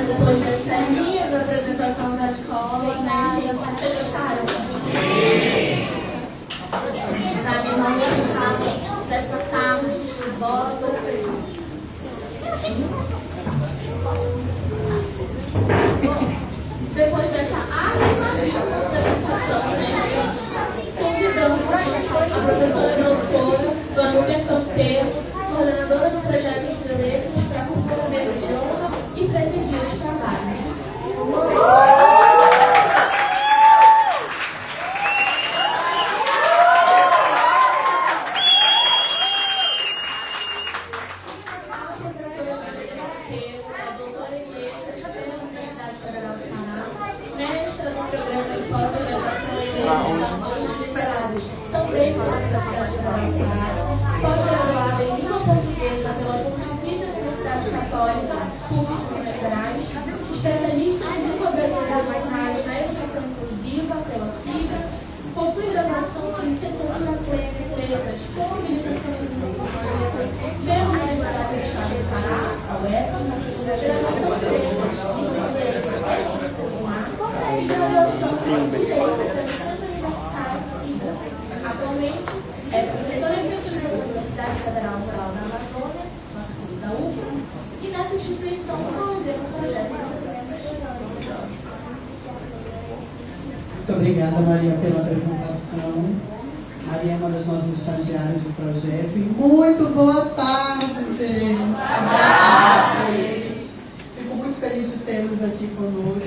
Depois dessa linda apresentação da escola, né, gente? Vocês gostaram? Sim! Pra mim não gostaram dessa tarde chuvosa. Depois dessa animadíssima apresentação, né, gente? Convidamos a professora doutora Vanúbia Campeiro, coordenadora do projeto Entre Letras, para compor a mesa de honra e presidir os trabalhos. A professora Vanúbia Campeiro é doutora em letras pela Universidade Federal do Pará, mestra no programa de pós-graduação em letras esperados também pela Universidade Federal do Pará, pós-graduada em língua portuguesa pela Pontifícia Universidade Católica, PUC de Minas Gerais, especialista em língua brasileira e sinais na educação inclusiva pela FIBRA, possui graduação em licenciatura plena em letras com habilitação em língua pela Universidade do Estado do Pará, a UEPA, graduação em letras em inglês e educação e graduação em direito pelo Centro Universitário FIBRA. Atualmente, é professora em investigação da Universidade Federal Rural da Amazônia, nossa querida UFRA, e nessa instituição coordena o projeto. Muito obrigada, Maria, pela apresentação. Maria é uma das nossas estagiárias do projeto. E muito boa tarde, gente! Boa tarde! Fico muito feliz de tê-los aqui conosco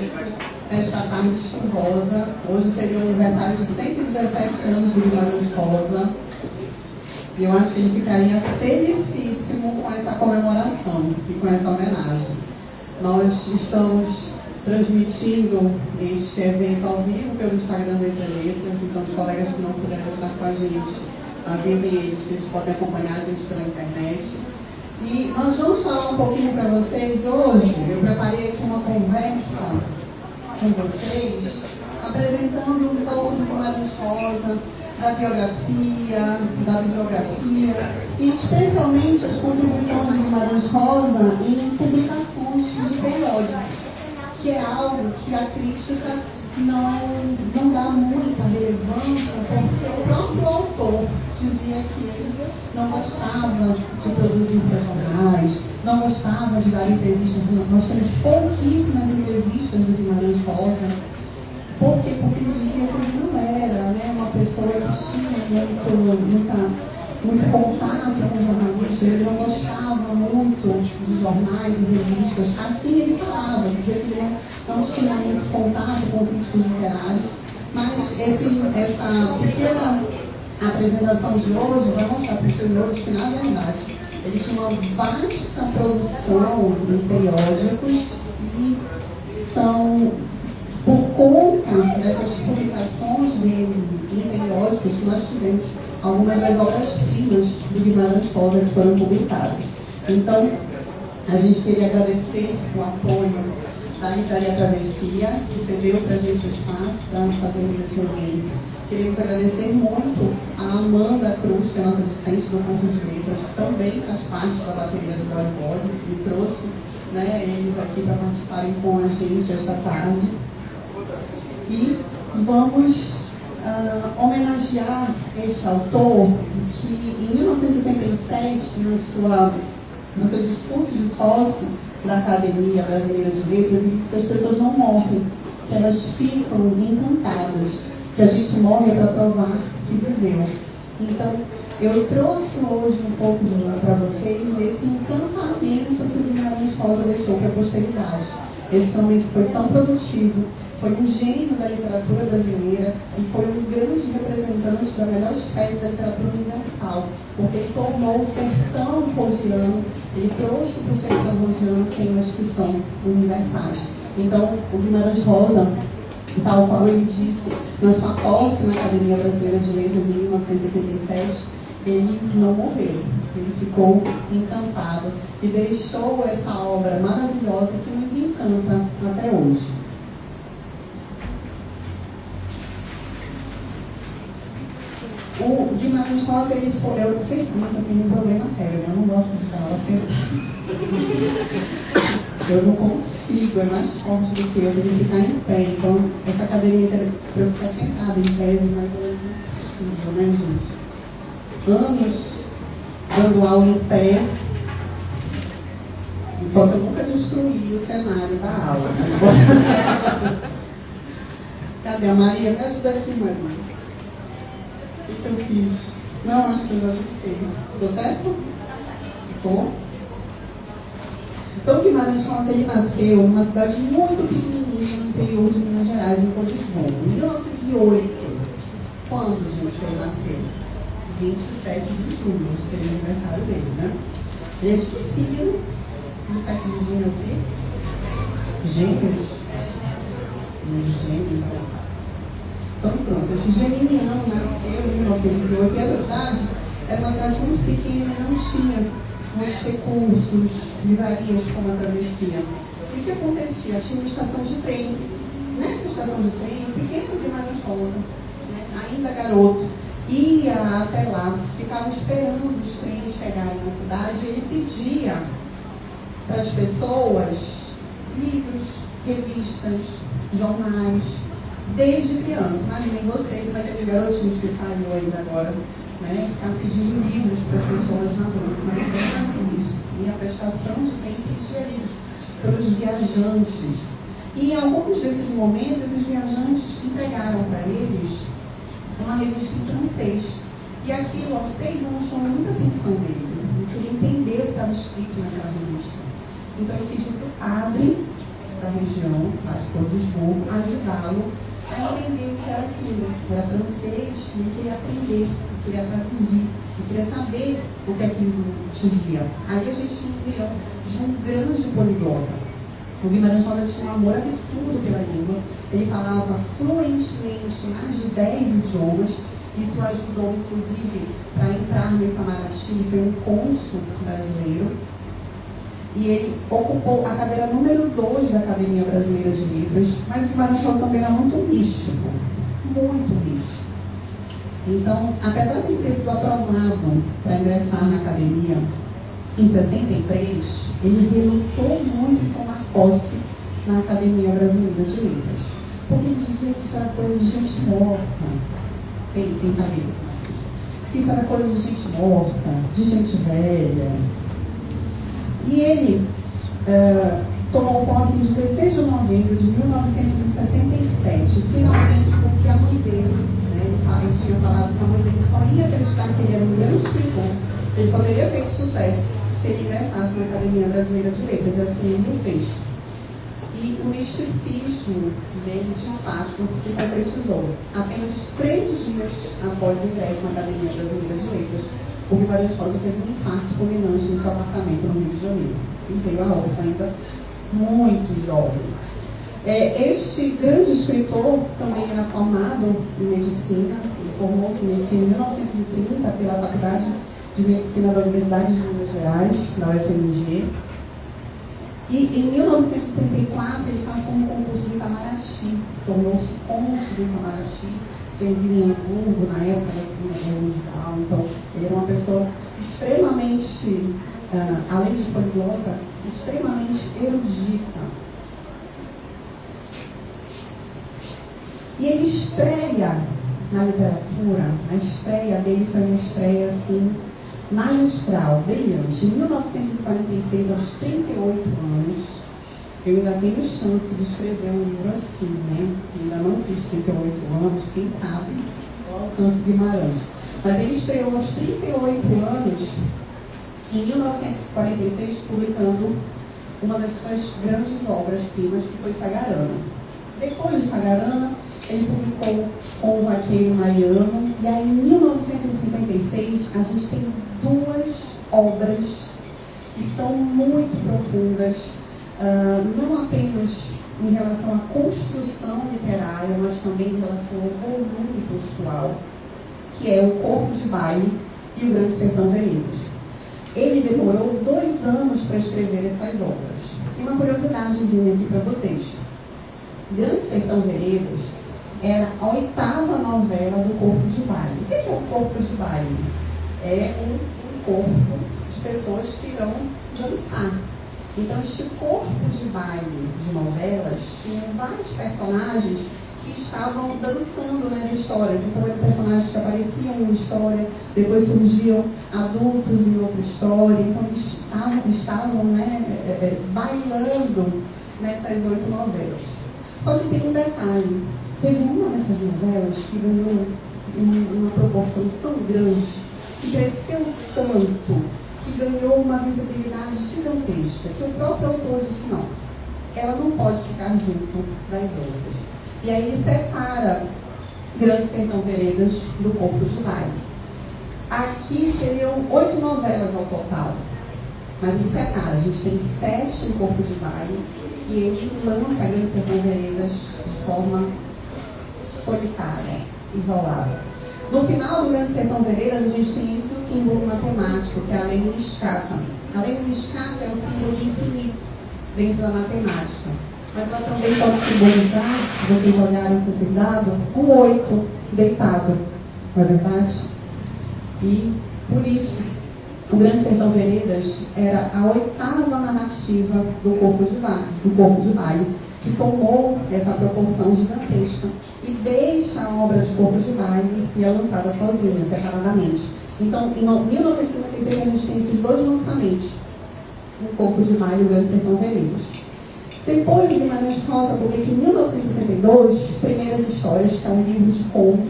nesta tarde chuvosa. Hoje seria o aniversário de 117 anos do Guimarães Rosa. E eu acho que ele ficaria felicíssimo com essa comemoração e com essa homenagem. Nós estamos transmitindo este evento ao vivo pelo Instagram do Entre Letras, então os colegas que não puderam estar com a gente, avisem eles que eles podem acompanhar a gente pela internet. E nós vamos falar um pouquinho para vocês hoje. Eu preparei aqui uma conversa com vocês, apresentando um pouco do Guimarães Rosa, da biografia, da bibliografia e especialmente as contribuições de Guimarães Rosa em publicações de periódicos, que é algo que a crítica não dá muita relevância, porque o próprio autor dizia que ele não gostava de produzir para jornais, não gostava de dar entrevistas. Nós temos pouquíssimas entrevistas do Guimarães Rosa. Por quê? Porque ele dizia que ele não era, né, uma pessoa que tinha muito contato com jornalistas, ele não gostava muito de jornais e revistas. Assim ele falava, dizia que ele não tinha muito contato com críticos literários. Mas essa pequena apresentação de hoje vai mostrar para os senhores que, na verdade, ele tinha uma vasta produção em periódicos e são por conta dessas publicações dele em periódicos que nós tivemos algumas das obras-primas do Guimarães Rosa que foram publicadas. Então, a gente queria agradecer o apoio da Livraria Travessia, que cedeu para a gente o espaço para fazermos esse evento. Queremos agradecer muito a Amanda Cruz, que é nossa discente do curso de letras, que também faz parte da bateria do Boy Boy e trouxe, né, eles aqui para participarem com a gente esta tarde. E vamos homenagear este autor que, em 1967, no seu discurso de posse da Academia Brasileira de Letras, ele disse que as pessoas não morrem, que elas ficam encantadas, que a gente morre para provar que viveu. Então, eu trouxe hoje um pouco para vocês desse encantamento que o Guimarães Rosa deixou para a posteridade. Esse homem que foi tão produtivo, foi um gênio da literatura brasileira e foi um grande representante da melhor espécie da literatura universal, porque ele tornou o sertão rosiano, ele trouxe para o sertão rosiano temas que são universais. Então, o Guimarães Rosa, tal qual ele disse na sua posse na Academia Brasileira de Letras em 1967, ele não morreu, ele ficou encantado e deixou essa obra maravilhosa que nos encanta até hoje. O Guimarães Rosa, ele foi, vocês sabem que eu tenho um problema sério, eu não gosto de ficar lá sentada. Eu não consigo, é mais forte do que eu tenho que ficar em pé. Então, essa cadeirinha para eu ficar sentada em pé, mas eu não preciso, né, gente? Anos dando aula em pé, só que eu nunca destruí o cenário da aula. Mas... Cadê a Maria? Me ajuda aqui, minha irmã. O que eu fiz? Não, acho que eu já ajustei. Ficou certo? Ficou? Então, Guimarães Rosa, ele nasceu numa cidade muito pequenininha no interior de Minas Gerais, em Cotisbom, em 1908. Quando, gente, que ele nasceu? 27 de julho, seria o aniversário dele, né? Ele é de que signo? 27 de junho é o quê? Gêmeos. Gêmeos, é. Então pronto, esse geminiano nasceu em 1908 e essa cidade era uma cidade muito pequena e não tinha muitos recursos, livrarias como a Travessia. E o que acontecia? Tinha uma estação de trem. Nessa estação de trem, o pequeno Guimarães Rosa, né, ainda garoto, ia até lá, ficava esperando os trens chegarem na cidade e ele pedia para as pessoas livros, revistas, jornais, desde criança. Imaginem vocês, aqueles garotinhos que saíram ainda agora, né, ficar pedindo livros para as pessoas na rua. Mas não fazia isso. Ia para a estação de trem e pedia livros pelos viajantes. E em alguns desses momentos, esses viajantes entregaram para eles uma revista em francês. E aquilo, aos 6 anos, chamou muita atenção dele. Porque ele entendeu o que estava escrito naquela revista. Então ele pediu para o padre da região, lá de Cotisbom, ajudá-lo a entender o que era aquilo. Era francês e ele queria aprender, ele queria traduzir, ele queria saber o que aquilo dizia. Aí a gente virou de um grande poliglota. O Guimarães Rosa tinha um amor absurdo pela língua. Ele falava fluentemente mais de 10 idiomas. Isso ajudou, inclusive, para entrar no Itamaraty foi um cônsul brasileiro, e ele ocupou a cadeira número 2 da Academia Brasileira de Letras, mas o Guimarães Rosa também era muito místico, muito místico. Então, apesar de ele ter sido aprovado para ingressar na academia em 63, ele relutou muito com a posse na Academia Brasileira de Letras, porque ele dizia que isso era coisa de gente morta. Tem cabelo. Que isso era coisa de gente morta, de gente velha. E ele tomou posse em 16 de novembro de 1967, finalmente, porque a mãe dele, né, ele tinha falado que a mãe dele só ia acreditar que ele era um grande escritor, ele só teria feito sucesso se ele ingressasse na Academia Brasileira de Letras, e assim ele fez. E o misticismo dele, de fato, se concretizou. Apenas 3 dias após o ingresso na Academia Brasileira de Letras, o Guimarães Rosa teve um infarto fulminante no seu apartamento no Rio de Janeiro. E veio a óbito ainda muito jovem. Este grande escritor também era formado em medicina. Ele formou-se em medicina em 1930 pela Faculdade de Medicina da Universidade de Minas Gerais, da UFMG. E em 1934 ele passou no concurso do Itamaraty, tornou-se cônsul do Itamaraty, serviu em Hamburgo na época da Segunda Guerra Mundial. Então, ele era uma pessoa extremamente, além de poliglota, extremamente erudita. E ele estreia na literatura, a estreia dele foi uma estreia assim, magistral, brilhante. Em 1946, aos 38 anos, eu ainda tenho chance de escrever um livro assim, né? Ainda não fiz 38 anos, quem sabe eu alcanço Guimarães. Mas ele estreou aos 38 anos, em 1946, publicando uma das suas grandes obras-primas, que foi Sagarana. Depois de Sagarana, ele publicou Com o Vaqueiro Mariano, e aí em 1956 a gente tem 2 obras que são muito profundas, não apenas em relação à construção literária, mas também em relação ao volume textual, que é O Corpo de Baile e O Grande Sertão Veredas. Ele demorou 2 anos para escrever essas obras. E uma curiosidadezinha aqui para vocês. Grande Sertão Veredas era a 8ª novela do Corpo de Baile. O que é o Corpo de Baile? É um corpo de pessoas que irão dançar. Então, este corpo de baile de novelas tinha vários personagens que estavam dançando nas histórias. Então, eram personagens que apareciam em uma história, depois surgiam adultos em outra história. Então, eles estavam bailando nessas 8 novelas. Só que tem um detalhe. Teve uma dessas novelas que ganhou uma proporção tão grande, que cresceu tanto, que ganhou uma visibilidade gigantesca, que o próprio autor disse, não, ela não pode ficar junto das outras. E aí ele separa Grande Sertão Veredas do Corpo de Baile. Aqui seriam 8 novelas ao total, mas ele separa, a gente tem 7 em Corpo de Baile, e ele lança Grande Sertão Veredas de forma solitária, isolada. No final do Grande Sertão Veredas, a gente tem esse símbolo matemático, que é a lei do Niscata. A lei do Niscata é o símbolo de infinito dentro da matemática. Mas ela também pode simbolizar, se vocês olharem com cuidado, um 8 deitado. Não é verdade? E, por isso, o Grande Sertão Veredas era a 8ª narrativa do Corpo de Baile, que tomou essa proporção gigantesca e deixa a obra de Corpo de Baile e é lançada sozinha, separadamente. Então, em 1956, a gente tem esses 2 lançamentos, o Corpo de Baile e o Grande Sertão Veredas. Depois, o Guimarães Rosa publica em 1962 Primeiras Histórias, que é um livro de contos,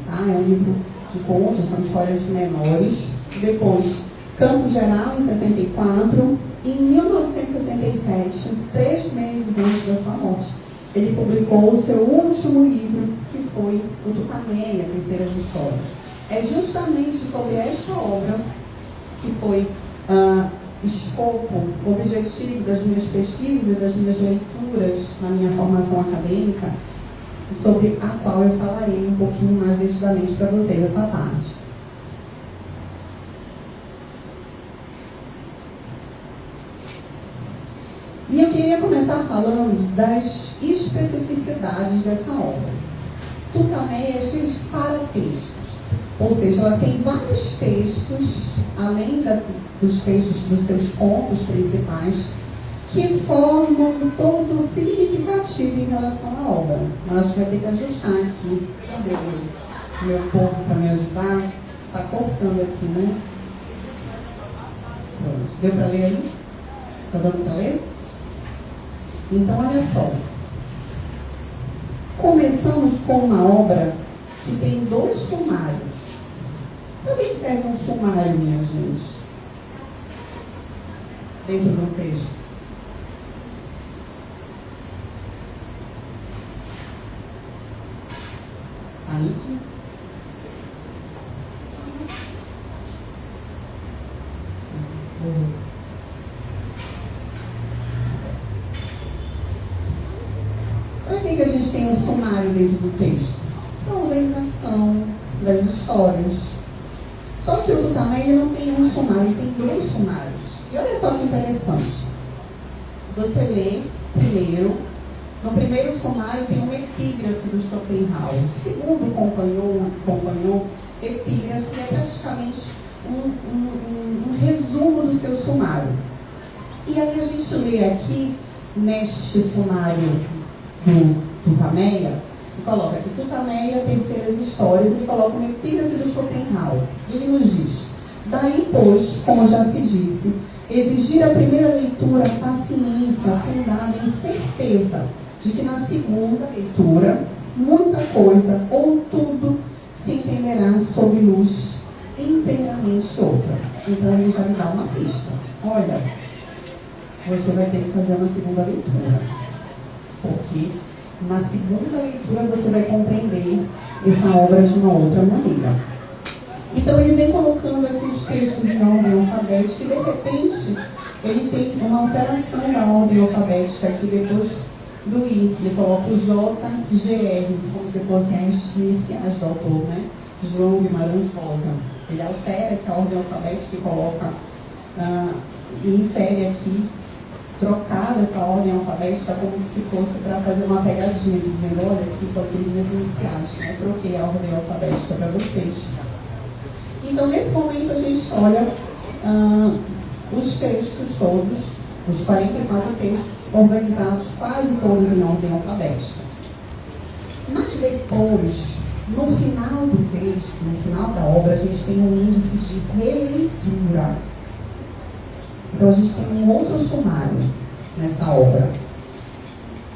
tá? É um livro de contos, são histórias menores. Depois, Campo Geral, em 64. E em 1967, 3 meses antes da sua morte, ele publicou o seu último livro, que foi o Tutameia, Terceiras Histórias. É justamente sobre esta obra que foi escopo, objetivo das minhas pesquisas e das minhas leituras na minha formação acadêmica, sobre a qual eu falarei um pouquinho mais detidamente para vocês essa tarde. E eu queria começar falando das especificidades dessa obra. Tutameia é cheia de paratextos, ou seja, ela tem vários textos, além dos textos dos seus contos principais, que formam todo o significativo em relação à obra. Mas vai ter que ajustar aqui. Cadê o meu povo para me ajudar? Está cortando aqui, né? Pronto. Deu para ler aí? Está dando para ler? Então, olha só. Começamos com uma obra que tem 2 sumários. Para que serve um sumário, minha gente? Dentro do texto. Aí. Para que a gente tem um sumário dentro do texto? Para organização das histórias. Só que o Tutameia não tem um sumário, tem 2 sumários. E olha só que interessante. Você lê primeiro. No primeiro sumário tem uma epígrafe do Schopenhauer. Segundo acompanhou, epígrafe é praticamente um resumo do seu sumário. E aí a gente lê aqui, neste sumário do Tutameia, e coloca aqui Tutameia, terceiras histórias, ele coloca uma epígrafe do Schopenhauer. E ele nos diz: daí, pois, como já se disse, exigir a primeira leitura paciência fundada em certeza de que na segunda leitura muita coisa ou tudo se entenderá sob luz inteiramente outra. Então ele já me dá uma pista. Olha, você vai ter que fazer uma segunda leitura, porque na segunda leitura você vai compreender essa obra de uma outra maneira. Então ele vem colocando aqui os textos em ordem alfabética e de repente ele tem uma alteração da ordem alfabética aqui depois do I. Ele coloca o J, GR, como se fossem as iniciais do autor, né? João Guimarães Rosa. Ele altera aqui a ordem alfabética e coloca, e insere aqui, trocada essa ordem alfabética como se fosse para fazer uma pegadinha, dizendo: olha, aqui coloquei minhas iniciais, né? Troquei a ordem alfabética para vocês. Então, nesse momento, a gente olha os textos todos, os 44 textos, organizados quase todos em ordem alfabética. Mas depois, no final do texto, no final da obra, a gente tem um índice de releitura. Então a gente tem um outro sumário nessa obra.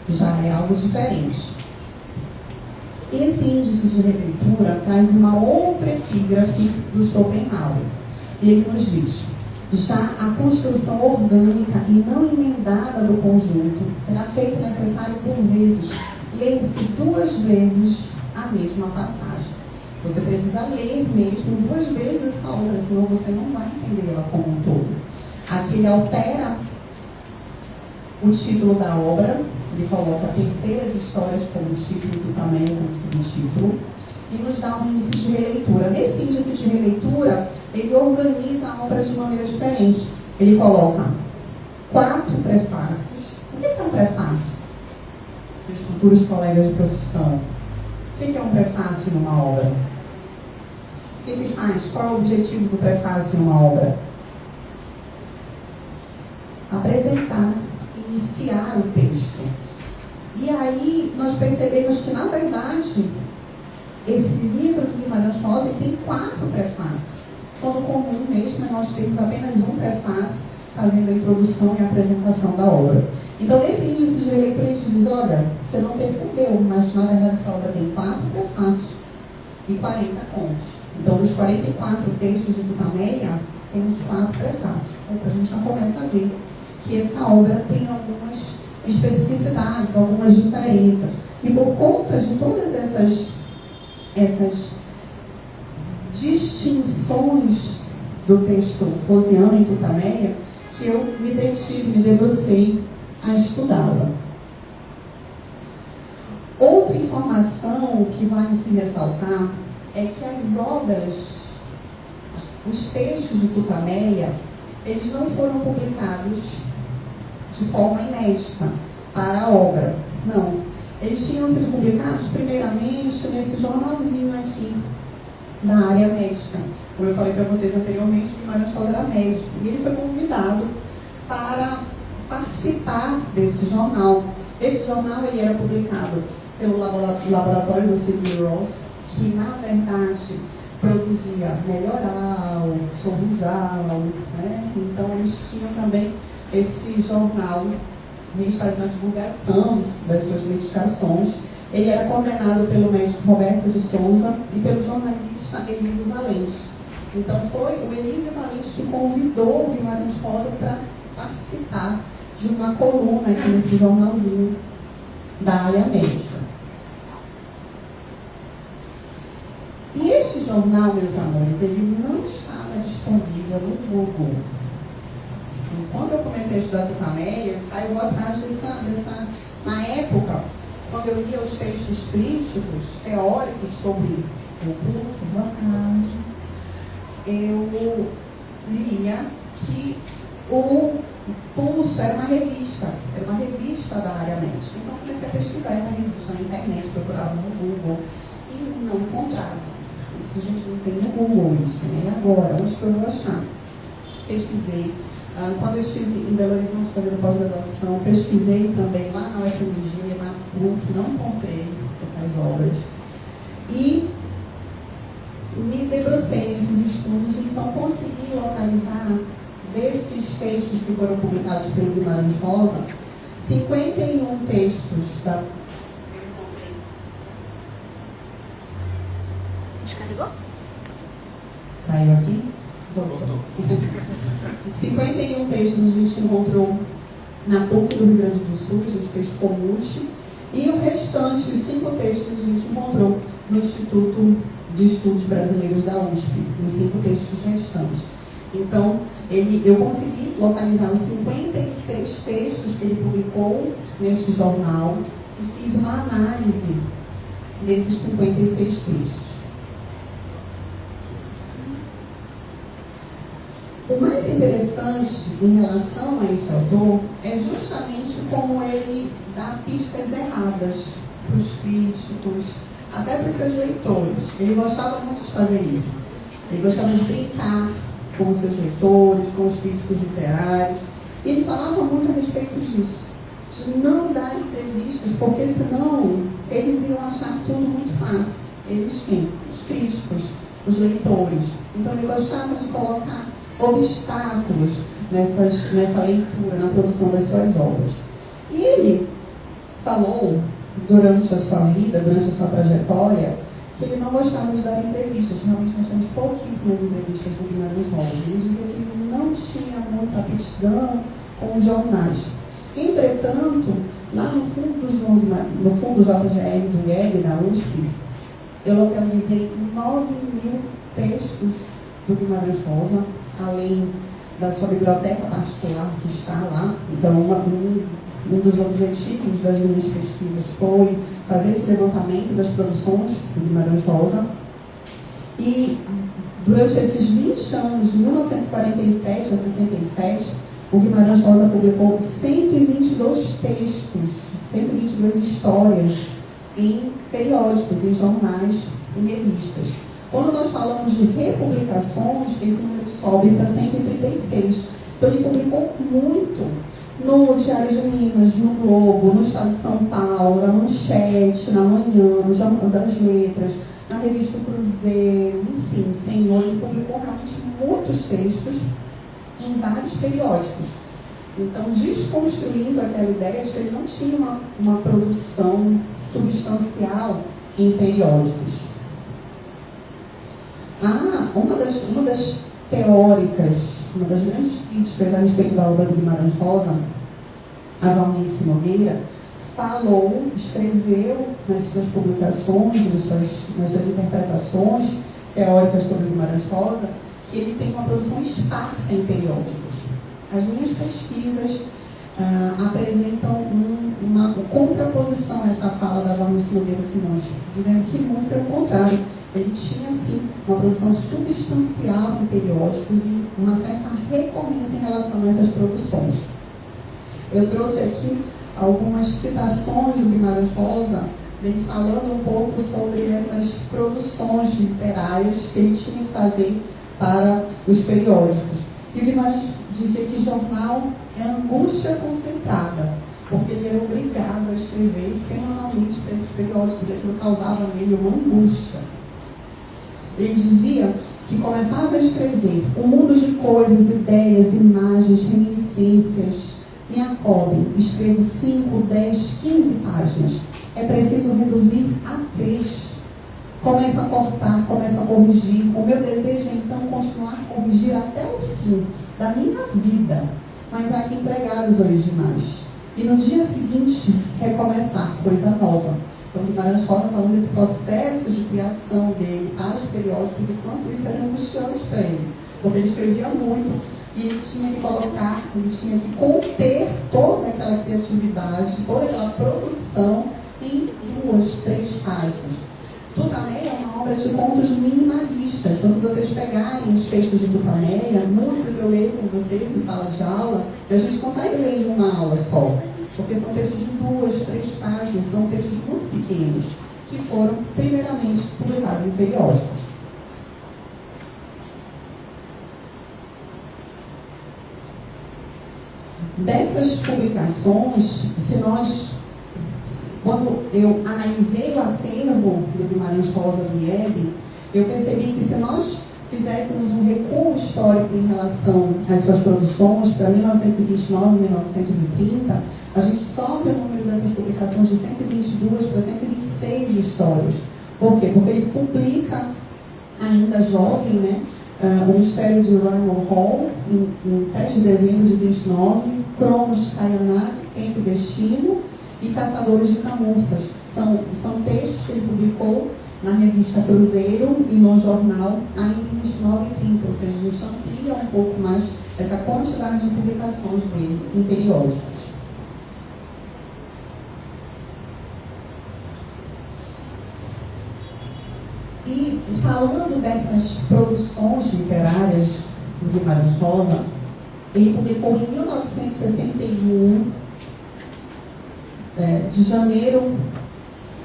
Já é algo diferente. Esse índice de releitura traz uma outra epígrafe do Schopenhauer. E ele nos diz: já a construção orgânica e não emendada do conjunto terá feito necessário por vezes ler-se 2 vezes a mesma passagem. Você precisa ler mesmo 2 vezes essa obra, senão você não vai entendê-la como um todo. Aqui ele altera o título da obra, ele coloca terceiras histórias como título e também como subtítulo, e nos dá um índice de releitura. Nesse índice de releitura, ele organiza a obra de maneira diferente. Ele coloca 4 prefácios. O que é um prefácio? Os futuros colegas de profissão. O que é um prefácio numa obra? O que ele faz? Qual é o objetivo do prefácio numa obra? Apresentar, iniciar o texto. E aí nós percebemos que, na verdade, esse livro do Guimarães Rosa tem 4 prefácios. Quando comum mesmo é nós termos apenas um prefácio fazendo a introdução e a apresentação da obra. Então, nesse índice de releitura, a gente diz: olha, você não percebeu, mas na verdade essa obra tem 4 prefácios e 40 contos. Então, nos 44 textos de Tutameia, temos 4 prefácios. Então, a gente já começa a ver que essa obra tem algumas especificidades, algumas diferenças. E por conta de todas essas distinções do texto rosiano em Tutameia, que eu me debrucei a estudá-la. Outra informação que vale se ressaltar é que as obras, os textos de Tutameia, eles não foram publicados de forma inédita para a obra. Não. Eles tinham sido publicados primeiramente nesse jornalzinho aqui, na área médica. Como eu falei para vocês anteriormente, o Guimarães Rosa era médico. E ele foi convidado para participar desse jornal. Esse jornal ele era publicado pelo laboratório do Sidney Roth, que na verdade produzia Melhoral, Sorrisal, né? Então eles tinham também esse jornal, eles faziam a divulgação das suas medicações. Ele era coordenado pelo médico Roberto de Souza e pelo jornalista Elísio Valente. Então foi o Elísio Valente que convidou o Guimarães Rosa para participar de uma coluna aqui nesse jornalzinho da área médica. E este jornal, meus amores, ele não estava disponível no Google. Quando eu comecei a estudar Tupamé, eu vou atrás dessa... Na época, quando eu lia os textos críticos, teóricos sobre o pulso, eu lia que o Pulso era uma revista da área médica. Então eu comecei a pesquisar essa revista na internet, procurava no Google e não encontrava. Isso a gente não tem no Google isso, né? E agora, onde que eu vou achar? Pesquisei. Quando eu estive em Belo Horizonte fazendo pós-graduação, pesquisei também lá na UFMG, na PUC, não encontrei essas obras. E me debrucei nesses estudos, então consegui localizar desses textos que foram publicados pelo Guimarães Rosa, 51 textos da... Descarregou? Caiu aqui? Voltou. 51 textos a gente encontrou na PUC do Rio Grande do Sul, a gente fez Comute, e o restante, os 5 textos, a gente encontrou no Instituto de Estudos Brasileiros da USP, os 5 textos restantes. Então, eu consegui localizar os 56 textos que ele publicou neste jornal e fiz uma análise desses 56 textos. O mais interessante em relação a esse autor é justamente como ele dá pistas erradas para os críticos, até para os seus leitores. Ele gostava muito de fazer isso. Ele gostava de brincar com os seus leitores, com os críticos literários. E ele falava muito a respeito disso, de não dar entrevistas, porque senão eles iam achar tudo muito fácil. Eles quem? Os críticos, os leitores. Então ele gostava de colocar obstáculos nessa leitura, na produção das suas obras. E ele falou, durante a sua vida, durante a sua trajetória, que ele não gostava de dar entrevistas. Realmente nós temos pouquíssimas entrevistas do Guimarães Rosa. Ele dizia que ele não tinha muita aptidão com os jornais. Entretanto, lá no fundo do JGR do IEG, da USP, eu localizei 9.000 textos do Guimarães Rosa, além da sua biblioteca particular que está lá. Então, um dos objetivos das minhas pesquisas foi fazer esse levantamento das produções do Guimarães Rosa. E durante esses 20 anos, de 1947 a 67, o Guimarães Rosa publicou 122 textos, 122 histórias em periódicos, em jornais, em revistas. Quando nós falamos de republicações, esse número sobe para 136. Então ele publicou muito no Diário de Minas, no Globo, no Estado de São Paulo, na Manchete, na Manhã, no Jornal das Letras, na Revista Cruzeiro, enfim, Senhor, ele publicou realmente muitos textos em vários periódicos. Então, desconstruindo aquela ideia de que ele não tinha uma produção substancial em periódicos. Uma das teóricas, uma das grandes críticas a respeito da obra do Guimarães Rosa, a Valnice Nogueira, escreveu nas suas publicações, nas suas interpretações teóricas sobre o Guimarães Rosa, que ele tem uma produção esparsa em periódicos. As minhas pesquisas apresentam uma contraposição a essa fala da Valnice Nogueira Simões, dizendo que muito pelo contrário, ele tinha, sim, uma produção substancial em periódicos e uma certa recorrência em relação a essas produções. Eu trouxe aqui algumas citações do Guimarães Rosa, ele falando um pouco sobre essas produções literárias que ele tinha que fazer para os periódicos. E o Guimarães dizia que jornal é angústia concentrada, porque ele era obrigado a escrever semanalmente para esses periódicos, aquilo causava nele uma angústia. Ele dizia que começava a escrever um mundo de coisas, ideias, imagens, reminiscências. Me acobem, escrevo 5, 10, 15 páginas. É preciso reduzir a 3. Começo a cortar, começo a corrigir. O meu desejo é então continuar a corrigir até o fim da minha vida, mas há que entregar os originais. E no dia seguinte, recomeçar, coisa nova. Então, Guimarães Rosa falando desse processo de criação dele para os periódicos e quanto isso era angustiante para ele. Porque ele escrevia muito e ele tinha que colocar, ele tinha que conter toda aquela criatividade, toda aquela produção em 2, 3 páginas. Tutameia é uma obra de contos minimalistas. Então, se vocês pegarem os textos de Tutameia, muitos eu leio com vocês em sala de aula, e a gente consegue ler em uma aula só. Porque são textos de 2, 3 páginas, são textos muito pequenos, que foram primeiramente publicados em periódicos. Dessas publicações, quando eu analisei o acervo do Guimarães Rosa do IEB, eu percebi que se nós fizéssemos um recuo histórico em relação às suas produções, para 1929 e 1930, a gente sobe o número dessas publicações de 122 para 126 histórias. Por quê? Porque ele publica, ainda jovem, né, O Mistério de Raymond Hall, em 7 de dezembro de 29, Cronos Kayanak, Tempo e Destino, e Caçadores de Camurças. São textos que ele publicou na revista Cruzeiro e no jornal ainda em 29 e 30, ou seja, a gente amplia um pouco mais essa quantidade de publicações dele em periódicos. E falando dessas produções literárias do Guimarães Rosa, ele publicou em 1961, de janeiro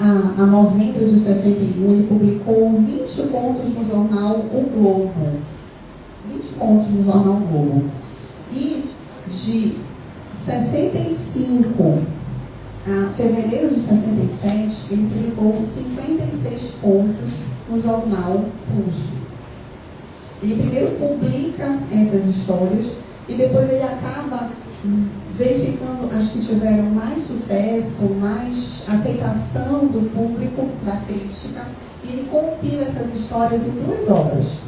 a novembro de 61, ele publicou 20 contos no jornal O Globo. 20 contos no jornal O Globo. E de 65 a fevereiro de 67, ele publicou 56 contos no jornal Pulso. Ele primeiro publica essas histórias e depois ele acaba verificando as que tiveram mais sucesso, mais aceitação do público, da crítica, e ele compila essas histórias em 2 obras.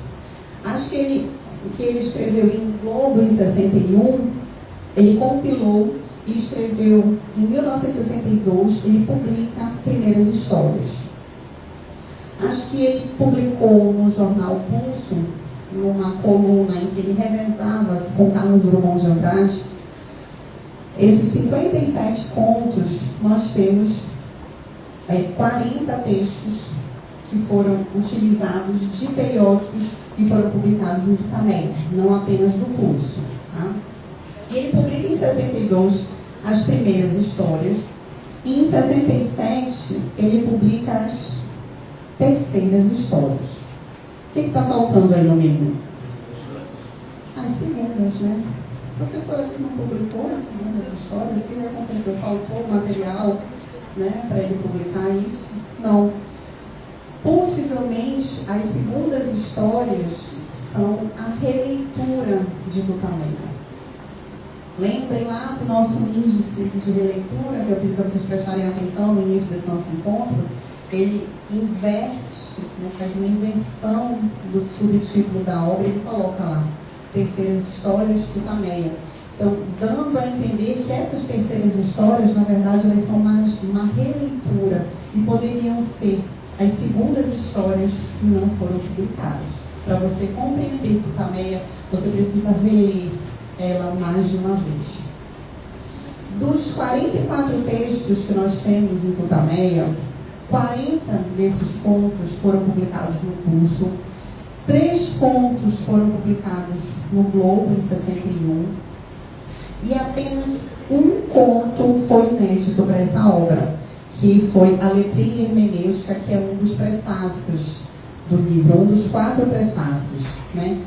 Acho que ele escreveu em Globo em 61, ele compilou e escreveu em 1962, ele publica Primeiras Histórias. Acho que ele publicou no jornal Pulso, numa coluna em que ele revezava-se com Carlos Drummond de Andrade. Esses 57 contos, nós temos 40 textos que foram utilizados de periódicos e foram publicados em Tutameia, não apenas do Pulso. Tá? Ele publica em 62 as primeiras histórias e em 67 ele publica as terceiras histórias. O que está faltando aí no meio? As segundas, né? A professora aqui não publicou as segundas histórias. O que aconteceu? Faltou material, né, para ele publicar isso? Não. Possivelmente, as segundas histórias são a releitura de Tutameia. Lembrem lá do nosso índice de releitura, que eu pedi para vocês prestarem atenção no início desse nosso encontro. Ele inverte, né, faz uma inversão do subtítulo da obra, ele coloca lá Terceiras Histórias de Tutameia. Então, dando a entender que essas terceiras histórias, na verdade, elas são mais uma releitura e poderiam ser as segundas histórias que não foram publicadas. Para você compreender Tutameia, você precisa reler ela mais de uma vez. Dos 44 textos que nós temos em Tutameia, 40 desses contos foram publicados no Pulso, 3 contos foram publicados no Globo em 61, E apenas um conto foi inédito para essa obra, que foi a Letria Hermenêutica, que é um dos prefácios do livro, um dos 4 prefácios, né?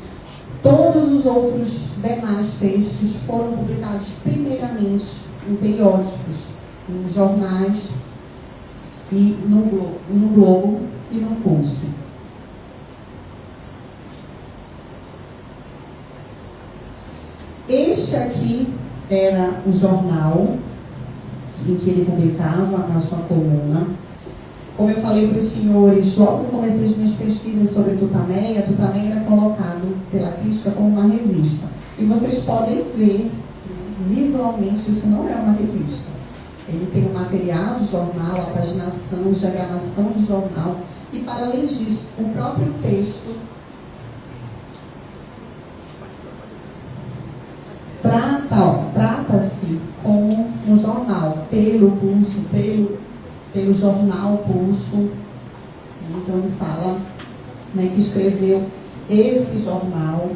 Todos os outros demais textos foram publicados primeiramente em periódicos, em jornais, e no Globo e no Pulso. Este aqui era o jornal em que ele publicava a sua coluna. Como eu falei para os senhores, logo no começo das minhas pesquisas sobre Tutameia, Tutameia era colocado pela crítica como uma revista. E vocês podem ver, visualmente, isso não é uma revista. Ele tem o material do jornal, a paginação, diagramação do jornal. E, para além disso, o próprio texto trata-se como um jornal, pelo Pulso, pelo jornal Pulso. Então, ele fala, né, que escreveu esse jornal.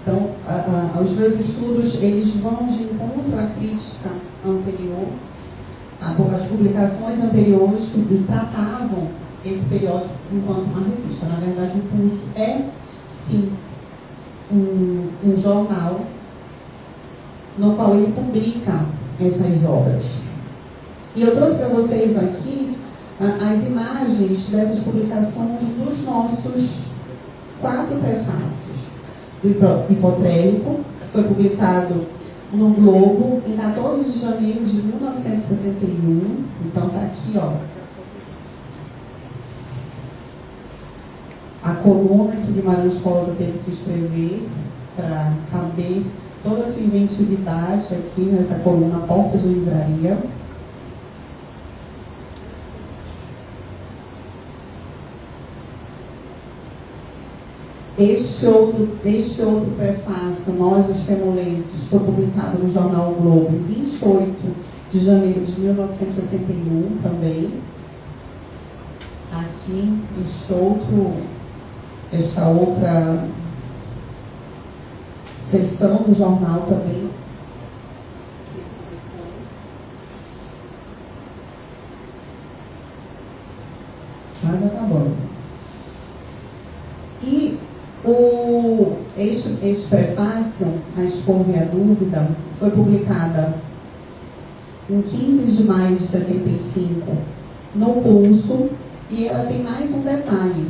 Então, os meus estudos, eles vão de encontro à crítica anterior, as publicações anteriores que tratavam esse periódico enquanto uma revista. Na verdade, o Pulso é, sim, um jornal no qual ele publica essas obras. E eu trouxe para vocês aqui as imagens dessas publicações dos nossos 4 prefácios. Do Hipotrélico, que foi publicado no Globo em 14 de janeiro de 1961. Então está aqui, ó, a coluna que Guimarães Rosa teve que escrever para caber toda essa inventividade aqui nessa coluna Portas de Livraria. Este outro prefácio, Nós os Temulentos, foi publicado no jornal o Globo em 28 de janeiro de 1961 também. Aqui, esta outra seção do jornal também. Mas acabando. E este prefácio, A Escova e a Dúvida, foi publicada em 15 de maio de 65 no Pulso, e ela tem mais um detalhe.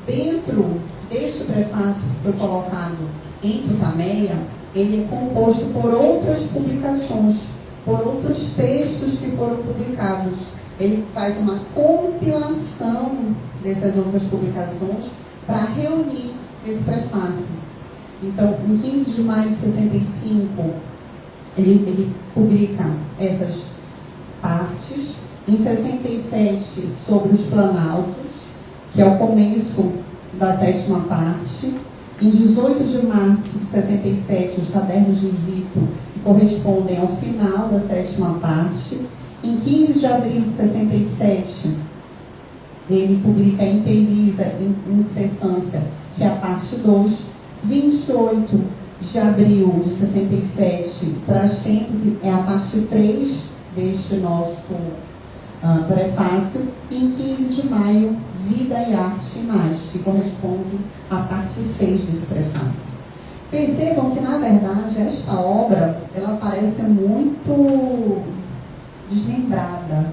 Dentro deste prefácio que foi colocado em Tutameia, ele é composto por outras publicações, por outros textos que foram publicados. Ele faz uma compilação dessas outras publicações para reunir esse prefácio. Então, em 15 de maio de 65, ele publica essas partes. Em 67, sobre os Planaltos, que é o começo da 7ª parte. Em 18 de março de 67, os Cadernos de Zito, que correspondem ao final da 7ª parte. Em 15 de abril de 67, ele publica Inteiriza Incessância, que é a parte 2. 28 de abril de 67, Traz Tempo, que é a parte 3 deste nosso prefácio. E em 15 de maio, Vida e Arte e Mais, que corresponde à parte 6 desse prefácio. Percebam que, na verdade, esta obra, ela parece muito desmembrada,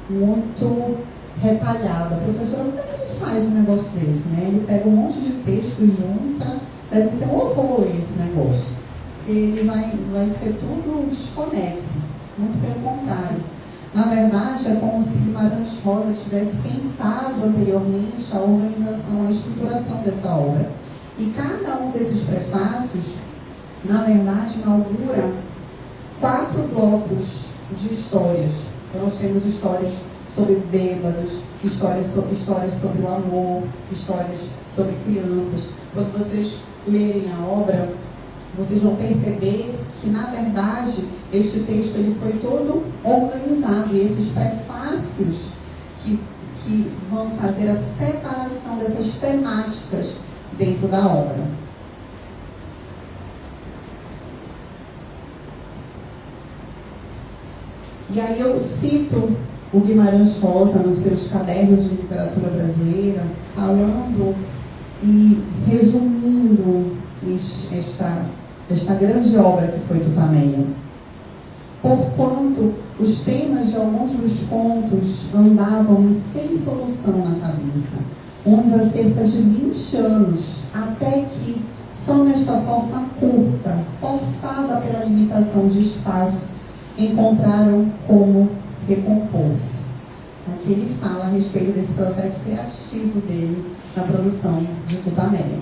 muito retalhada. Professora, como é que ele faz um negócio desse, né? Ele pega um monte de texto e junta, deve ser um horror esse negócio. Ele vai ser tudo desconexo, muito pelo contrário. Na verdade, é como se Guimarães Rosa tivesse pensado anteriormente a organização, a estruturação dessa obra. E cada um desses prefácios, na verdade, inaugura 4 blocos de histórias. Então, nós temos histórias sobre bêbados, histórias sobre o amor, histórias sobre crianças. Quando vocês lerem a obra, vocês vão perceber que, na verdade, este texto ele foi todo organizado. E esses prefácios que vão fazer a separação dessas temáticas dentro da obra. E aí eu cito o Guimarães Rosa nos seus cadernos de literatura brasileira, falando e resumindo esta grande obra que foi Tutameia. Porquanto os temas de alguns dos contos andavam sem solução na cabeça, uns há cerca de 20 anos, até que, só nesta forma curta, forçada pela limitação de espaço, encontraram como recompor-se. Aqui ele fala a respeito desse processo criativo dele na produção de Tutameia.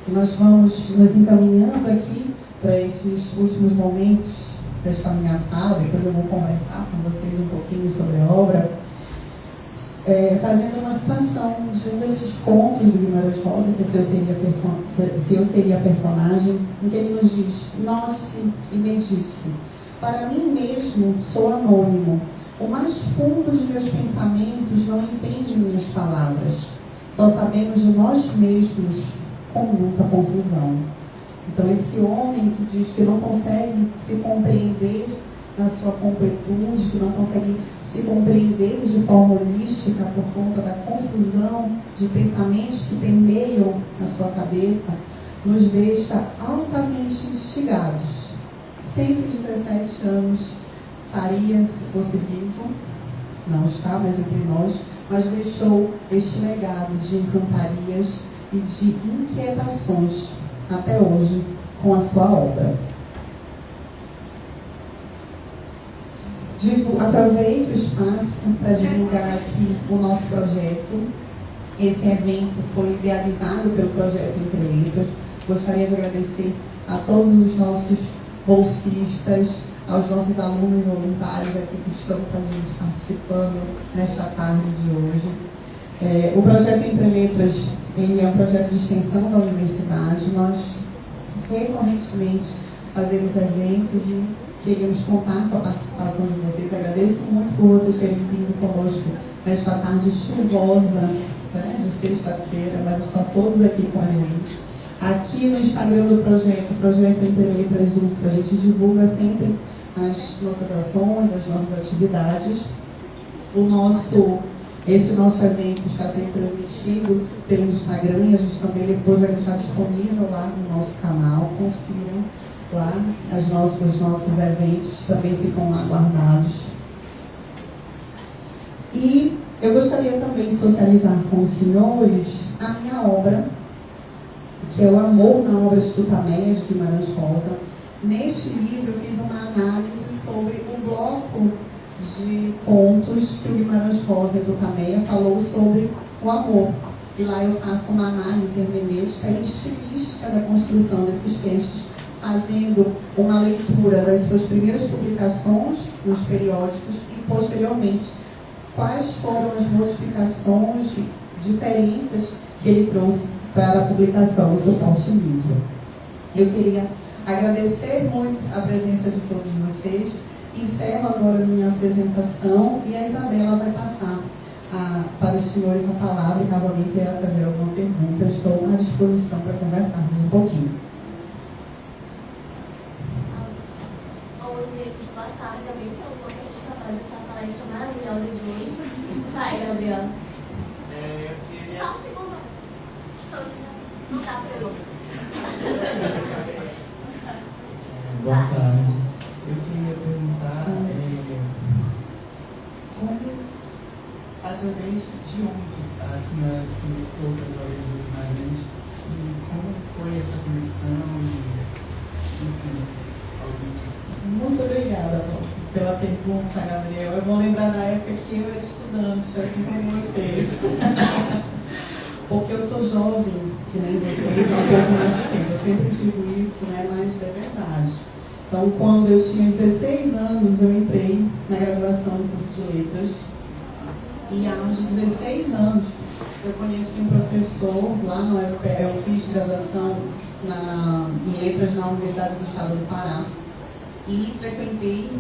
E nós vamos nos encaminhando aqui para esses últimos momentos desta minha fala. Depois eu vou conversar com vocês um pouquinho sobre a obra, fazendo uma citação de um desses contos do Guimarães Rosa, que se eu seria personagem, em que ele nos diz: note-se e medite-se. Para mim mesmo sou anônimo. O mais fundo de meus pensamentos não entende minhas palavras. Só sabemos de nós mesmos com muita confusão. Então esse homem que diz que não consegue se compreender na sua completude, que não consegue se compreender de forma holística por conta da confusão de pensamentos que permeiam a sua cabeça, nos deixa altamente instigados. 117 anos faria, se fosse vivo, não está mais entre nós, mas deixou este legado de encantarias e de inquietações até hoje com a sua obra. Aproveito o espaço para divulgar aqui o nosso projeto. Esse evento foi idealizado pelo Projeto Entre Letras. Gostaria de agradecer a todos os nossos bolsistas, aos nossos alunos voluntários aqui que estão com a gente participando nesta tarde de hoje. O Projeto Entre Letras, ele é um projeto de extensão da universidade. Nós recorrentemente fazemos eventos e queríamos contar com a participação de vocês. Agradeço muito por vocês terem vindo conosco nesta tarde chuvosa, né, de sexta-feira, mas estão todos aqui com a gente. Aqui no Instagram do Projeto Entre Letras UFRA, a gente divulga sempre as nossas ações, as nossas atividades. Esse nosso evento está sendo transmitido pelo Instagram e a gente também depois vai deixar disponível lá no nosso canal. Confiram lá, os nossos eventos também ficam lá guardados. E eu gostaria também de socializar com os senhores a minha obra, que é o Amor na Obra de Tutameia, de Guimarães Rosa. Neste livro eu fiz uma análise sobre o bloco de contos que o Guimarães Rosa e Tutameia falou sobre o amor. E lá eu faço uma análise hermenêutica e estilística da construção desses textos, fazendo uma leitura das suas primeiras publicações nos periódicos e, posteriormente, quais foram as modificações, diferenças que ele trouxe para a publicação do suporte livro. Eu queria agradecer muito a presença de todos vocês. Encerro agora a minha apresentação e a Isabela vai passar para os senhores a palavra. Caso alguém queira fazer alguma pergunta, estou à disposição para conversarmos um pouquinho. Oi, gente, boa tarde. Alguém tem alguma pergunta para essa palestra maravilhosa de hoje? Vai, Gabriel. Só um segundo. Estou aqui. Não dá para eu. Boa tarde. Eu queria perguntar como, através de onde a senhora publicou as obras do Guimarães e como foi essa conexão e, enfim, Muito obrigada pela pergunta, Gabriel. Eu vou lembrar da época que eu era estudante, assim como vocês. Porque eu sou jovem, que nem vocês, há um pouco mais de tempo. Eu sempre digo isso, né? Mas é verdade. Então, quando eu tinha 16 anos, eu entrei na graduação do curso de letras. E aos 16 anos, eu conheci um professor lá no UFPE. Eu fiz graduação em letras na Universidade do Estado do Pará. E frequentei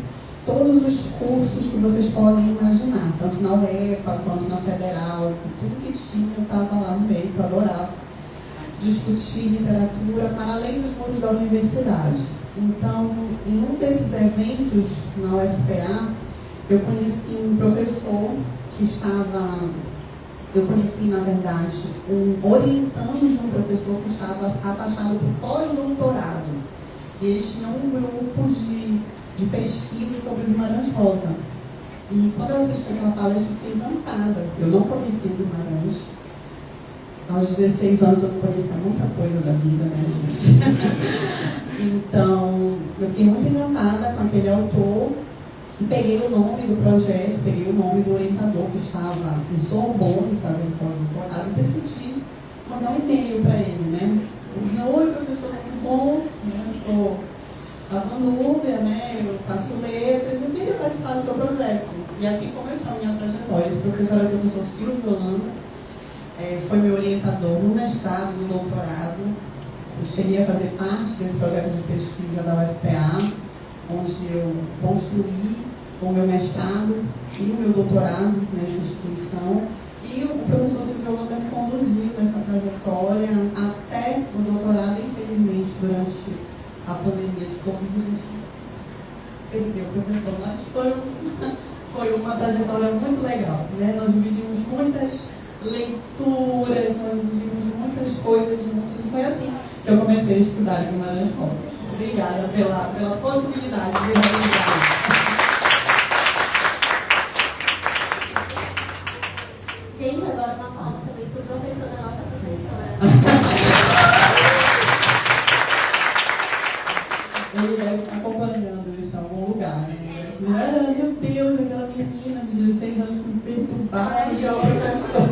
todos os cursos que vocês podem imaginar, tanto na UEPA quanto na Federal. Tudo que tinha, eu estava lá no meio, que eu adorava. discutir literatura para além dos muros da universidade. Então, em um desses eventos na UFPA, eu conheci um professor que estava... Eu conheci, na verdade, um orientando de um professor que estava afastado do pós-doutorado. E eles tinham um grupo de pesquisa sobre Guimarães Rosa. E quando eu assisti aquela palestra, eu fiquei encantada. Eu não conhecia Guimarães. Aos 16 anos eu não conhecia muita coisa da vida, né, gente? Então, eu fiquei muito encantada com aquele autor. E peguei o nome do projeto, peguei o nome do orientador que estava em Sorbonne fazendo pós-doutorado e decidi mandar um e-mail para ele, né? Eu disse: oi, professor, tudo bom? Eu sou a Vanúbia, né? Eu faço letras, eu queria participar do seu projeto. E assim começou a minha trajetória. Esse professor era o professor Silvio Holanda, foi meu orientador no mestrado, no doutorado. Eu cheguei a fazer parte desse projeto de pesquisa da UFPA, onde eu construí o meu mestrado e o meu doutorado nessa instituição. E o professor Silvio Holanda me conduziu nessa trajetória até o doutorado. Infelizmente, durante a pandemia de Covid, a gente perdeu o professor, mas foi uma trajetória muito legal, né? Nós dividimos muitas leituras, nós dividimos muitas coisas juntos, e foi assim que eu comecei a estudar Guimarães Rosa. Obrigada pela possibilidade de realizar. Gente, agora uma palma também para o professor da nossa professora. Ele acompanhando isso em algum lugar, né? Meu Deus, aquela menina de 16 anos que me perturbava, já é o professor.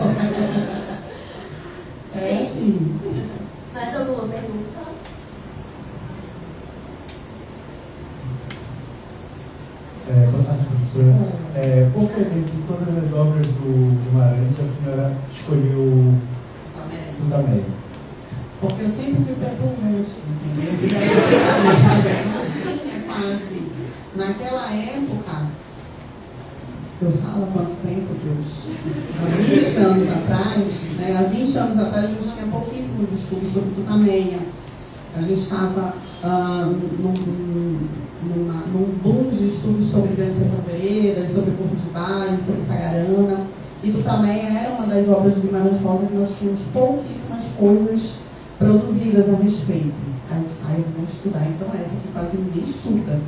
É assim. Mais alguma pergunta? Boa tarde, professora. Por que dentre todas as obras do Guimarães a senhora escolheu Tutameia? Porque eu sempre fui perturbante, entendeu? E aí eu tinha quase. Naquela época, eu falo há quanto tempo, Deus? Há 20 anos atrás, né? Há 20 anos atrás a gente tinha pouquíssimos estudos sobre Tutameia. A gente estava num boom de estudos sobre grandes sertão-veredas, sobre Corpo de Baile, sobre Sagarana. E Tutameia era uma das obras do Guimarães Rosa que nós tínhamos pouquíssimas coisas produzidas a respeito. Aí eu saio, vou estudar. Então essa aqui quase ninguém estuda, né?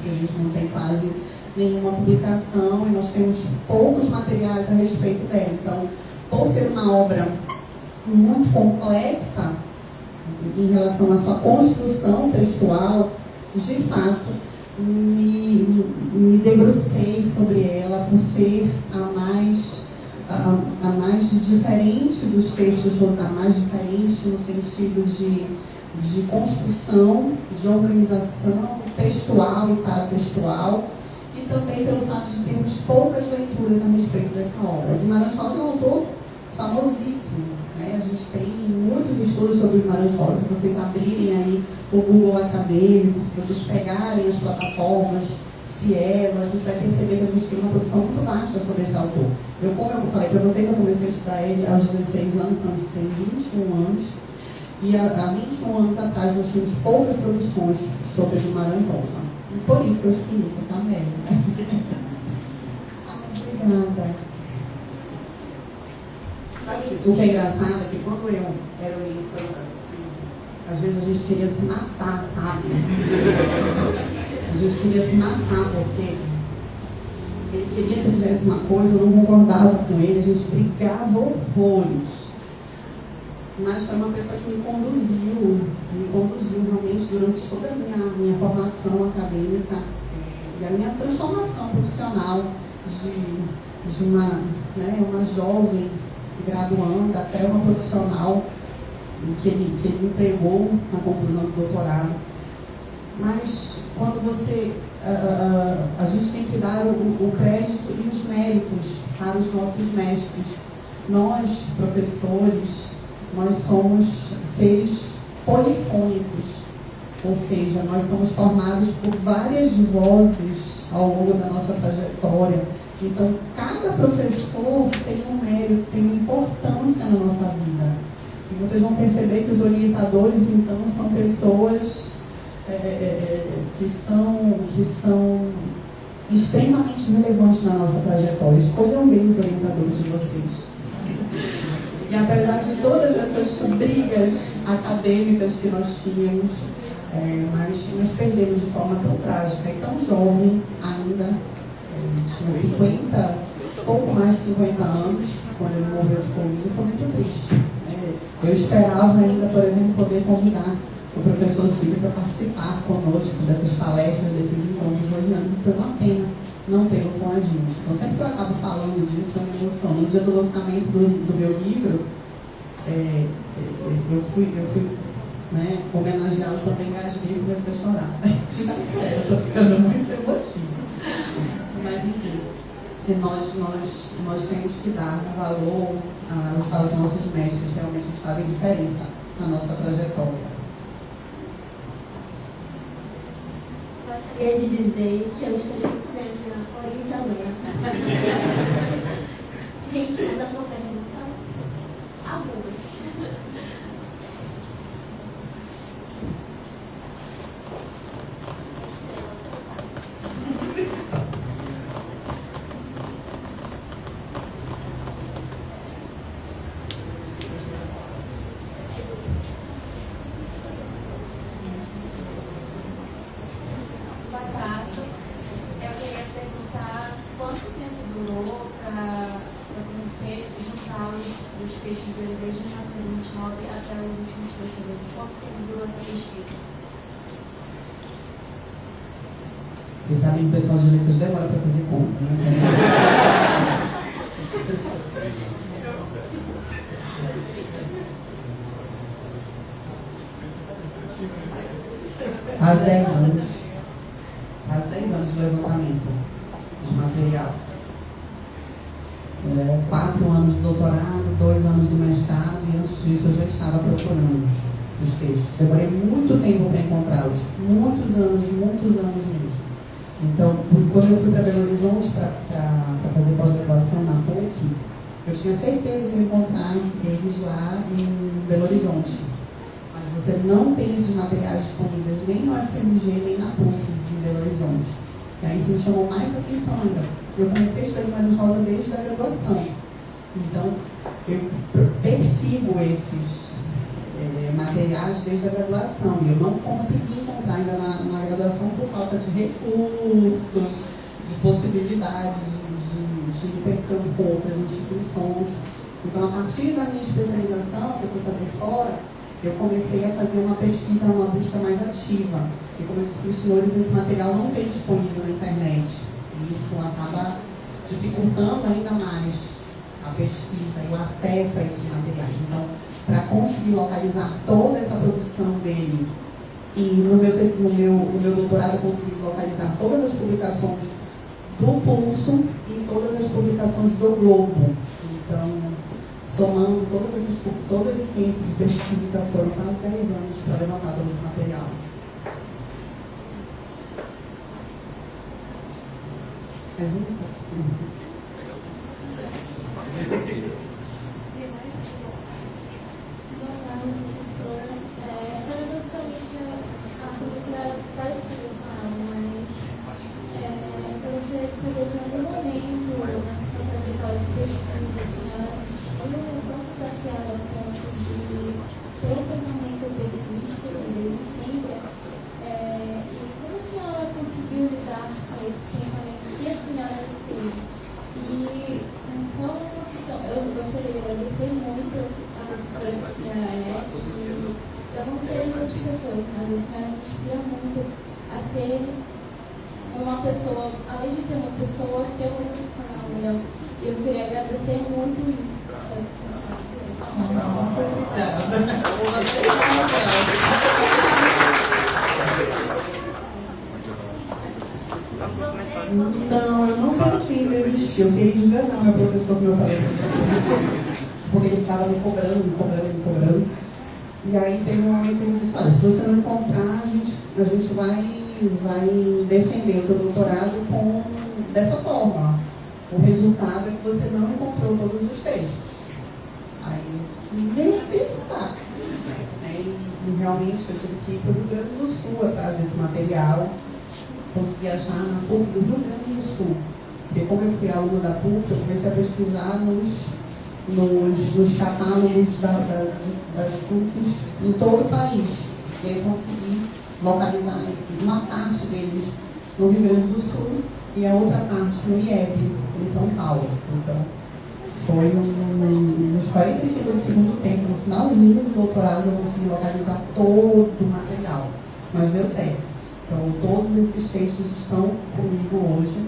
Que a gente não tem quase nenhuma publicação e nós temos poucos materiais a respeito dela. Então, por ser uma obra muito complexa em relação à sua construção textual, de fato, me debrucei sobre ela por ser a mais diferente dos textos Rosa, a mais diferente no sentido de construção, de organização textual e paratextual, e também pelo fato de termos poucas leituras a respeito dessa obra. Guimarães Rosa é um autor famosíssimo, né? A gente tem muitos estudos sobre Guimarães Rosa. Se vocês abrirem aí o Google acadêmico, se vocês pegarem as plataformas, Cielo, a gente vai perceber que a gente tem uma produção muito vasta sobre esse autor. Como eu falei para vocês, eu comecei a estudar ele aos 16 anos, quando eu tenho 21 anos. E há 21 anos atrás nós tínhamos poucas produções sobre Guimarães Rosa. E por isso que eu escolhi também. Obrigada. O que é engraçado é que quando eu era orientanda, assim, às vezes a gente queria se matar, sabe? A gente queria se matar porque ele queria que eu fizesse uma coisa, eu não concordava com ele, a gente brigava horrores. Mas foi uma pessoa que me conduziu realmente durante toda a minha formação acadêmica e a minha transformação profissional de uma jovem graduanda até uma profissional que ele me empregou na conclusão do doutorado. Mas quando a gente tem que dar o crédito e os méritos para os nossos mestres. Nós, professores, nós somos seres polifônicos, ou seja, nós somos formados por várias vozes ao longo da nossa trajetória. Então, cada professor tem um mérito, tem uma importância na nossa vida. E vocês vão perceber que os orientadores, então, são pessoas que são extremamente relevantes na nossa trajetória. Escolham bem os orientadores de vocês. E apesar de todas essas brigas acadêmicas que nós tínhamos, mas nós perdemos de forma tão trágica e tão jovem ainda, tinha pouco mais de 50 anos, quando ele morreu de Covid, foi muito triste. Eu esperava ainda, por exemplo, poder convidar o professor Silvio para participar conosco dessas palestras, desses encontros, mas foi uma pena não tê-lo com a gente. Então, sempre que eu acabo falando disso, eu me emociono. No dia do lançamento do meu livro, eu fui homenageá-lo, também engasguei e comecei a chorar. Eu estou ficando muito emotiva. Mas, enfim, nós temos que dar valor aos nossos mestres, que realmente fazem diferença na nossa trajetória. Gostaria de dizer que eu escolhi muito bem a orientadora. Gente, mas a boca tá agudas. Os textos dele desde 1929 até os últimos textos dele. Quanto tempo durou essa pesquisa? Vocês sabem que o pessoal de letras demora para fazer conta, né? Há 10 anos. Faz 10 anos de levantamento de material. 4 anos de doutorado, 2 anos de mestrado, e antes disso eu já estava procurando os textos. Demorei muito tempo para encontrá-los, muitos anos mesmo. Então, quando eu fui para Belo Horizonte para fazer pós-graduação na PUC, eu tinha certeza que eu ia encontrar eles lá em Belo Horizonte. Mas você não tem esses materiais disponíveis nem no FMG, nem na PUC em Belo Horizonte. E aí isso me chamou mais atenção ainda. Eu comecei a estudar Guimarães Rosa desde a graduação. Então, eu persigo esses materiais desde a graduação. E eu não consegui encontrar ainda na graduação por falta de recursos, de possibilidades de intercâmbio com outras instituições. Então, a partir da minha especialização, que eu fui fazer fora, eu comecei a fazer uma pesquisa, uma busca mais ativa. E como eu disse para os senhores, esse material não tem disponível na internet. E isso acaba dificultando ainda mais a pesquisa e o acesso a esses materiais. Então, para conseguir localizar toda essa produção dele, e no meu doutorado eu consegui localizar todas as publicações do Pulso e todas as publicações do Globo. Então, somando todo esse tempo de pesquisa, foram quase 10 anos para levantar todo esse material. A gente Boa tarde, professora. Era basicamente a pergunta era parecida com ela, mas eu gostaria de saber se em algum momento nessa sua trajetória de pesquisa a senhora se sentiu tão desafiada ao ponto de ter um pensamento pessimista da existência, e como a senhora conseguiu lidar com esse pensamento, se a senhora teve? E só uma questão, eu gostaria de agradecer muito a professora que a senhora e eu não sei outras pessoas, mas a senhora me inspira muito a ser uma pessoa, além de ser uma pessoa, ser uma profissional melhor. E eu queria agradecer muito isso para essa pessoa. Não, eu não pensei em desistir. Eu queria enganar meu professor, como eu falei para você. Porque ele ficava me cobrando. E aí teve um momento que ele disse, olha, se você não encontrar, a gente vai defender o teu doutorado dessa forma. O resultado é que você não encontrou todos os textos. Aí eu disse, nem pensar. realmente eu tive que ir para o Rio Grande do Sul atrás desse material. Consegui achar na PUC do Rio Grande do Sul. Porque como eu fui aluno da PUC, eu comecei a pesquisar nos catálogos das PUCs em todo o país. E aí eu consegui localizar uma parte deles no Rio Grande do Sul e a outra parte no IEB, em São Paulo. Então, foi nos 45 do segundo tempo, no finalzinho do doutorado, eu consegui localizar todo o material. Mas deu certo. Então, todos esses textos estão comigo hoje,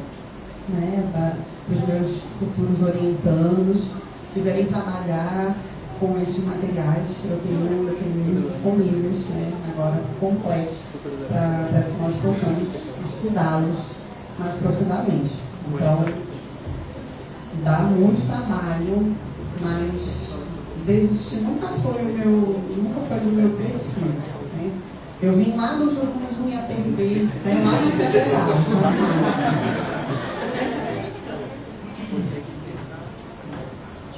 né, para os meus futuros orientandos, quiserem trabalhar com esses materiais, eu tenho eles disponíveis, né, agora completos, para que nós possamos estudá-los mais profundamente. Então, dá muito trabalho, mas desistir nunca foi do meu perfil. Né? Eu vim lá do jogo, mas não ia perder, né? Lá no Federal, jamais.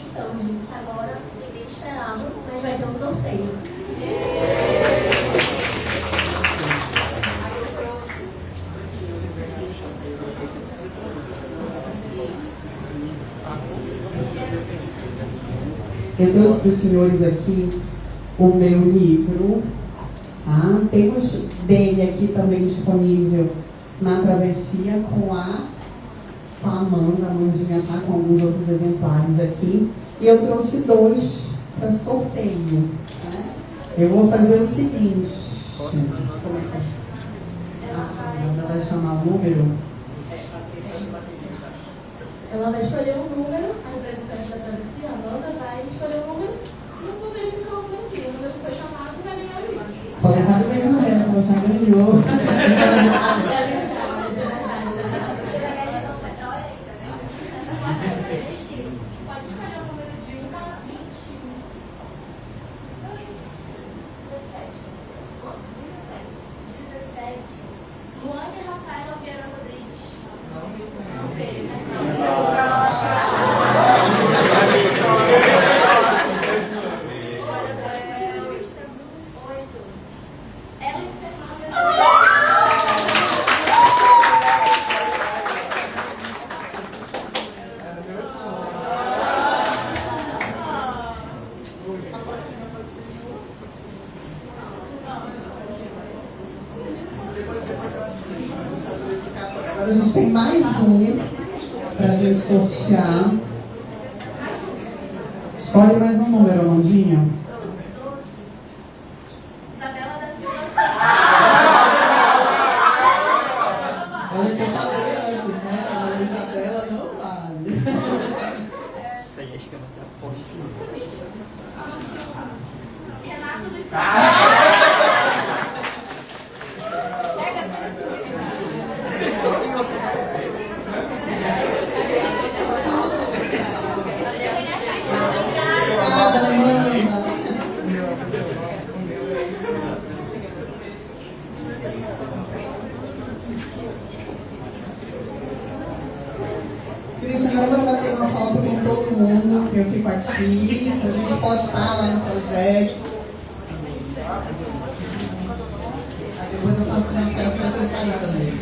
Então, gente, agora ninguém esperava, mas vai ter um sorteio. Eu trouxe para os senhores aqui o meu livro. Tá? Temos dele aqui também disponível na travessia com a Amanda. A Amandinha está com alguns outros exemplares aqui. E eu trouxe 2 para sorteio. Tá? Eu vou fazer o seguinte. Como é que a Amanda vai chamar o número? Ela vai escolher um número, a representante da travessia, a Amanda, vai escolher um número e eu vou verificar o número aqui. O número que foi chamado vai ganhar o livro. Só não sabe mesmo, Isabela, que você ganhou. É aniversário, de verdade. Pode escolher o número de 1 a 21. 17. Luane Rafaela Vieira Rodrigues. Não veio, né? Agora a gente tem mais um para a gente sortear. Escolhe mais um número, Amandinha. Isabela da Silva. Olha que eu falei antes, né? A Isabela não vale. Isso aí acho que é uma forte. Renato dos Santos. Obrigada, Amanda. Cristian, agora vai bater uma foto com todo mundo. Eu fico aqui, pra gente postar lá no projeto. Aí depois eu faço um acesso pra você sair também.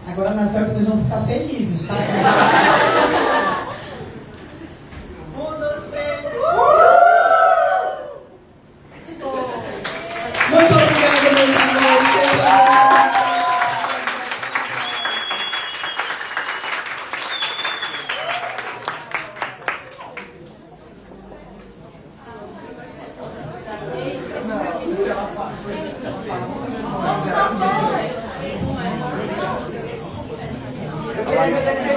Agora na céu vocês vão ficar felizes, tá? Muito obrigada, meus amores. Vamos dar um